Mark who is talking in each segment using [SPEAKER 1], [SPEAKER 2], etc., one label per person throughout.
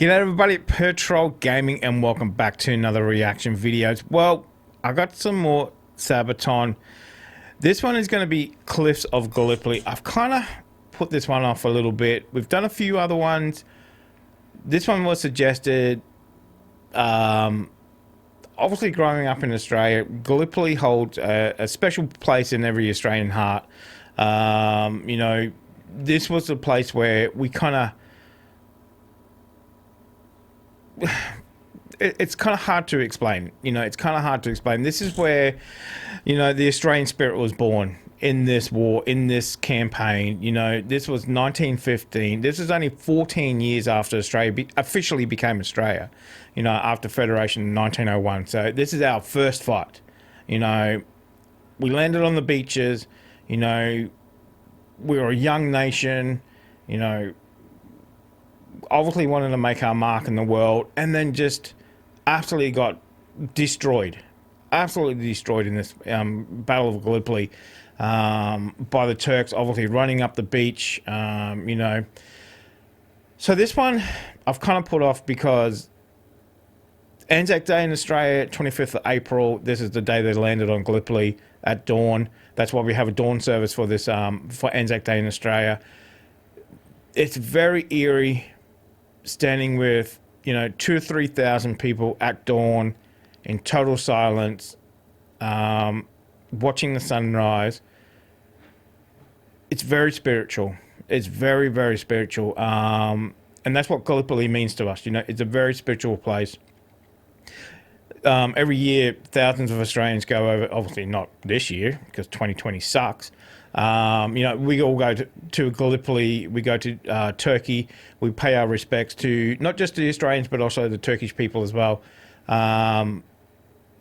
[SPEAKER 1] G'day everybody, Petrol Gaming, and welcome back to another reaction videos. Well, I got some more Sabaton. This one is going to be Cliffs of Gallipoli. I've kind of put this one off a little bit. We've done a few other ones. This one was suggested. Obviously, growing up in Australia, Gallipoli holds a special place in every Australian heart. You know, this was the place where we kind of... It's kind of hard to explain. You know, it's kind of hard to explain. This is where, you know, the Australian spirit was born in this war, in this campaign. You know, this was 1915. This is only 14 years after Australia officially became Australia, you know, after Federation in 1901. So this is our first fight. You know, we landed on the beaches. You know, we were a young nation, you know, obviously wanted to make our mark in the world, and then just absolutely got destroyed in this Battle of Gallipoli by the Turks, obviously running up the beach. You know, so this one I've kind of put off because Anzac Day in Australia, 25th of April, this is the day they landed on Gallipoli at dawn. That's why we have a dawn service for this for Anzac Day in Australia. It's very eerie, standing with, you know, 2,000 or 3,000 people at dawn in total silence, watching the sunrise. It's very spiritual. It's very, very spiritual. And that's what Gallipoli means to us. You know, it's a very spiritual place. Every year, thousands of Australians go over, obviously not this year because 2020 sucks. You know, we all go to Gallipoli, we go to Turkey, we pay our respects to not just the Australians but also the Turkish people as well.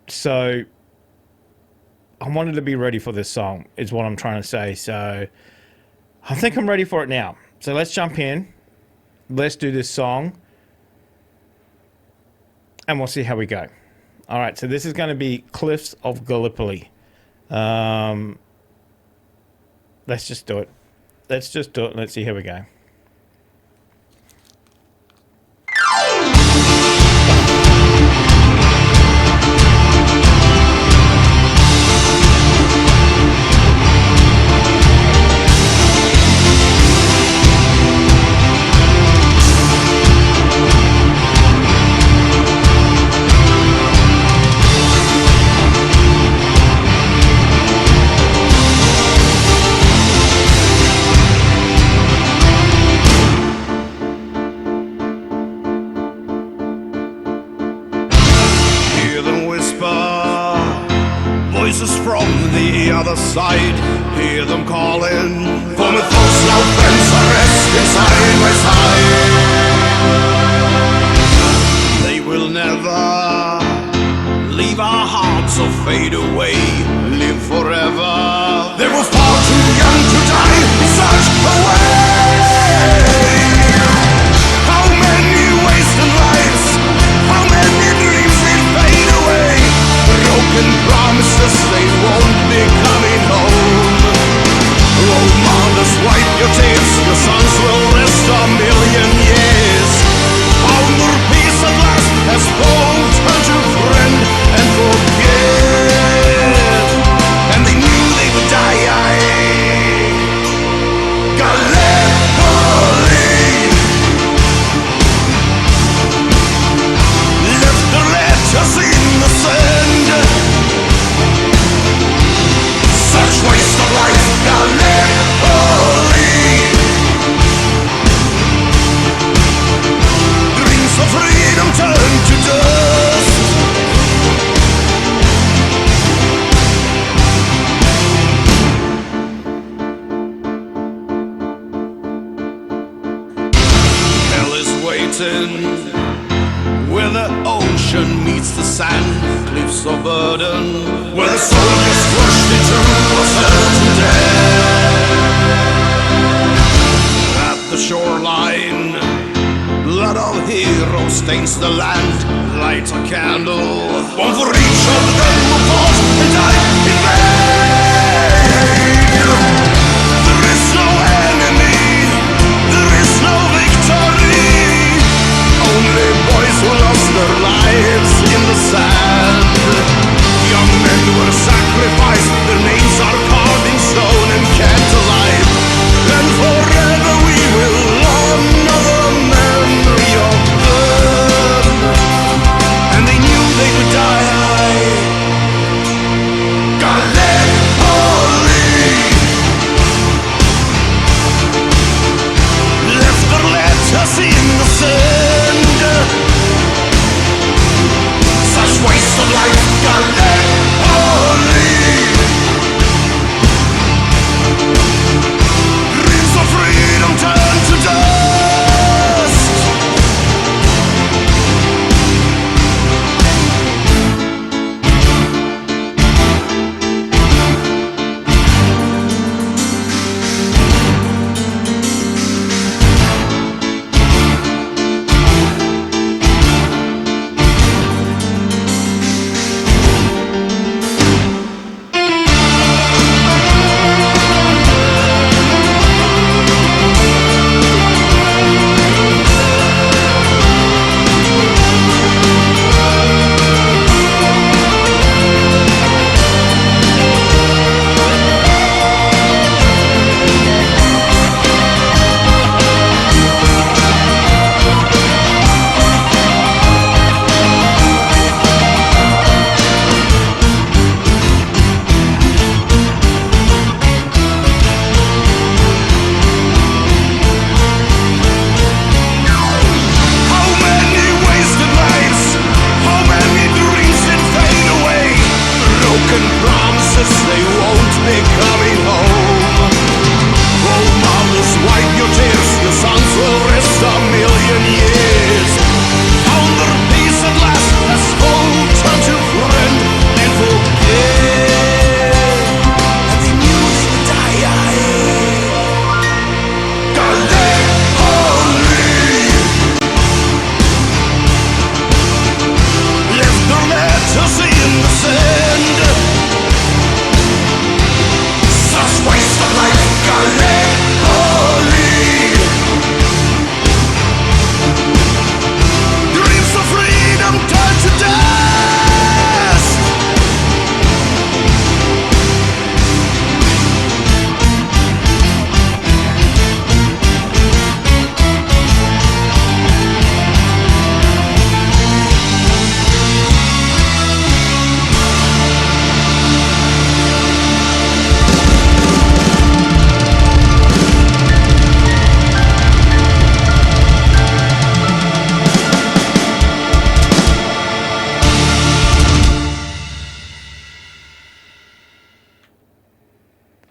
[SPEAKER 1] So I wanted to be ready for this song is what I'm trying to say. So I think I'm ready for it now. So let's jump in, let's do this song, and we'll see how we go. Alright, so this is going to be Cliffs of Gallipoli. Let's just do it. Let's just do it. Let's see how we go.
[SPEAKER 2] Voices from the other side, hear them calling for my thoughts now friends are resting side by side. They will never leave our hearts or fade away, live forever. They were far too young to die in such a way. How many wasted lives, how many dreams will fade away, broken promises, they won't be coming home. Old mothers, wipe your tears, your sons will rest a million years. Found their peace at last, as both turned to friend and forget. And they knew they would die. Gallipoli left their letters in the sand. Such waste of life, Gallipoli. Dreams of freedom turn to dust. Hell is waiting where the ocean meets the sand, cliffs of burden, where the soldiers rushed into a certain death. At the shoreline, blood of heroes stains the land. Light a candle, one for each of them who fought and died in vain. There is no enemy, there is no victory, only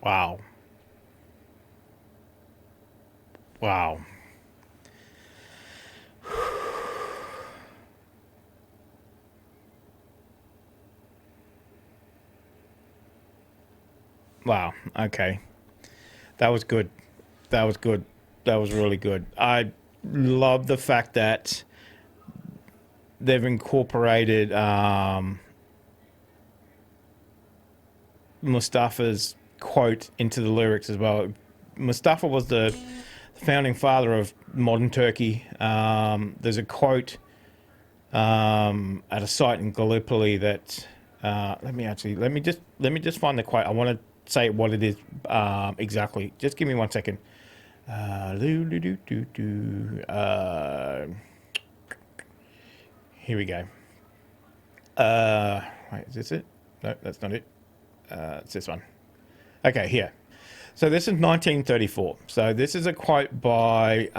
[SPEAKER 1] Wow. Wow. Wow. Okay. That was good. That was good. That was really good. I love the fact that they've incorporated Mustafa's quote into the lyrics as well. Mustafa was the founding father of modern Turkey. There's a quote at a site in Gallipoli that let me just find the quote. I want to say what it is exactly. Just give me 1 second. Here we go. Wait, is this it? No, that's not it. It's this one. Okay, here. So this is 1934. So this is a quote by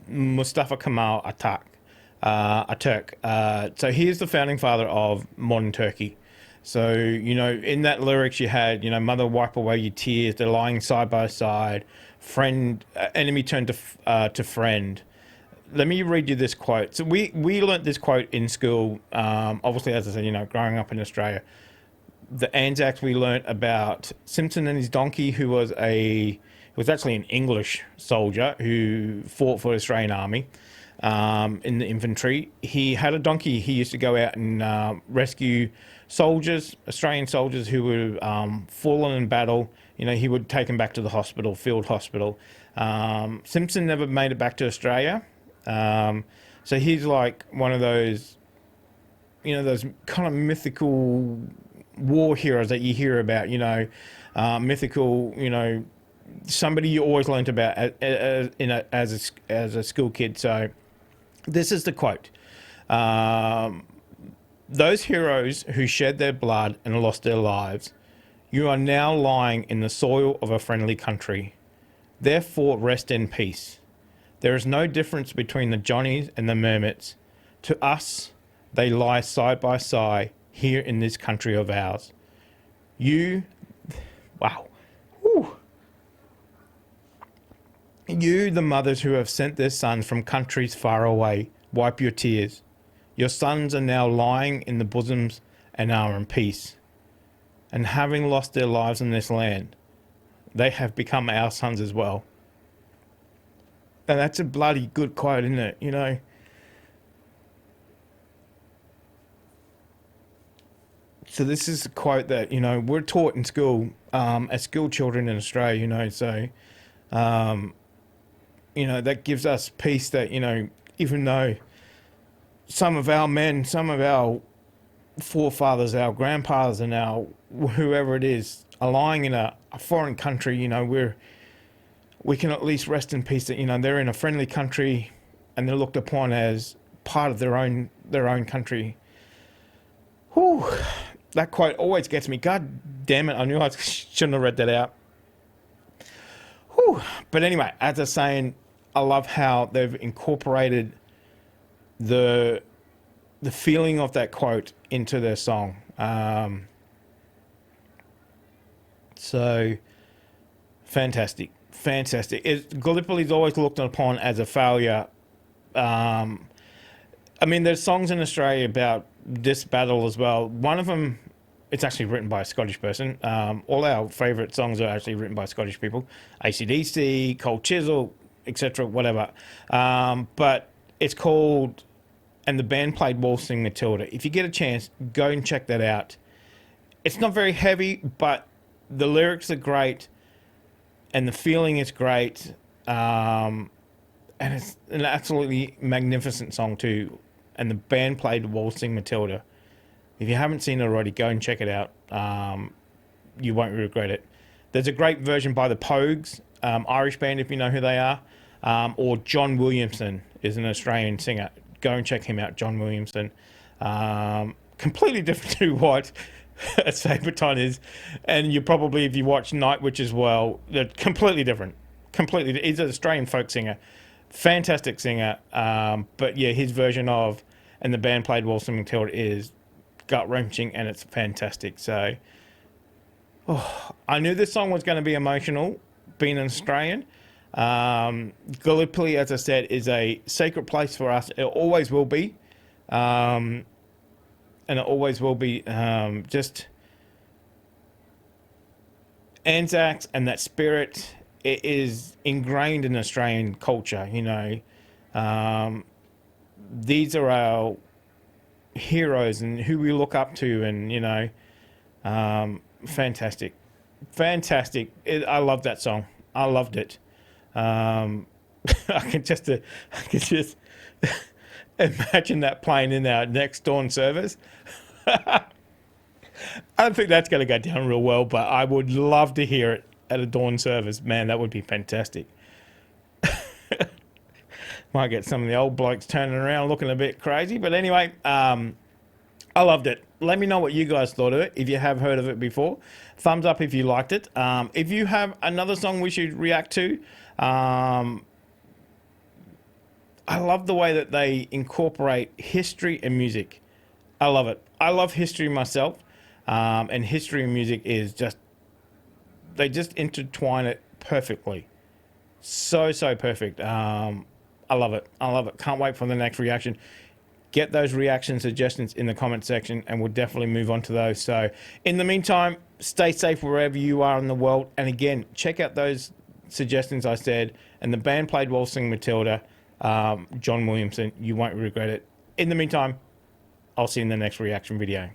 [SPEAKER 1] Mustafa Kemal Ataturk. So he is the founding father of modern Turkey. So, you know, in that lyrics you had, you know, mother wipe away your tears, they're lying side by side, friend, enemy turned to friend. Let me read you this quote. So we learnt this quote in school, obviously, as I said, you know, growing up in Australia. The Anzacs, we learnt about Simpson and his donkey, who was actually an English soldier who fought for the Australian Army in the infantry. He had a donkey. He used to go out and rescue soldiers, Australian soldiers who were fallen in battle. You know, he would take them back to the hospital, field hospital. Simpson never made it back to Australia. So he's like one of those, you know, those kind of mythical war heroes that you hear about, you know, mythical, you know, somebody you always learnt about as a school kid. So this is the quote. Those heroes who shed their blood and lost their lives, you are now lying in the soil of a friendly country. Therefore rest in peace. There is no difference between the Johnnies and the Mermits. To us, they lie side by side here in this country of ours. Wow. Whew. You, the mothers who have sent their sons from countries far away, wipe your tears. Your sons are now lying in the bosoms and are in peace. And having lost their lives in this land, they have become our sons as well. And that's a bloody good quote, isn't it? You know. So this is a quote that, you know, we're taught in school as school children in Australia, you know. So, you know, that gives us peace that, you know, even though some of our men, some of our forefathers, our grandfathers and our whoever it is are lying in a foreign country, you know, we can at least rest in peace that, you know, they're in a friendly country and they're looked upon as part of their own country. Whew, that quote always gets me. God damn it, I knew I shouldn't have read that out. Whew. But anyway, as I was saying, I love how they've incorporated the feeling of that quote into their song. So fantastic. Gallipoli's always looked upon as a failure. I mean, there's songs in Australia about this battle as well. One of them, it's actually written by a Scottish person. All our favourite songs are actually written by Scottish people. AC/DC, Cold Chisel, etc., whatever. But it's called, and the band played Waltzing Matilda. If you get a chance, go and check that out. It's not very heavy, but the lyrics are great. And the feeling is great, and it's an absolutely magnificent song too. And the band played Waltzing Matilda. If you haven't seen it already, go and check it out. You won't regret it. There's a great version by the Pogues, Irish band if you know who they are, or John Williamson is an Australian singer. Go and check him out, John Williamson. Completely different to what a Sabaton is, and you probably, if you watch Nightwish as well, they're completely different. He's an Australian folk singer, fantastic singer. But yeah, his version of and the band played Waltzing Matilda is gut wrenching and it's fantastic. So I knew this song was going to be emotional, being an Australian. Gallipoli, as I said, is a sacred place for us. It always will be. And it always will be. Just Anzacs and that spirit, it is ingrained in Australian culture, you know. These are our heroes and who we look up to, and, you know, fantastic. Fantastic. I love that song. I loved it. I can just imagine that playing in our next dawn service. I don't think that's going to go down real well, but I would love to hear it at a dawn service. Man, that would be fantastic. Might get some of the old blokes turning around looking a bit crazy, but anyway, I loved it. Let me know what you guys thought of it, if you have heard of it before. Thumbs up if you liked it. If you have another song we should react to, I love the way that they incorporate history and music. I love it. I love history myself, and history and music is just, they just intertwine it perfectly. So perfect. I love it. I love it. Can't wait for the next reaction. Get those reaction suggestions in the comment section, and we'll definitely move on to those. So in the meantime, stay safe wherever you are in the world. And again, check out those suggestions I said. And the band played Waltzing Matilda, John Williamson. You won't regret it. In the meantime, I'll see you in the next reaction video.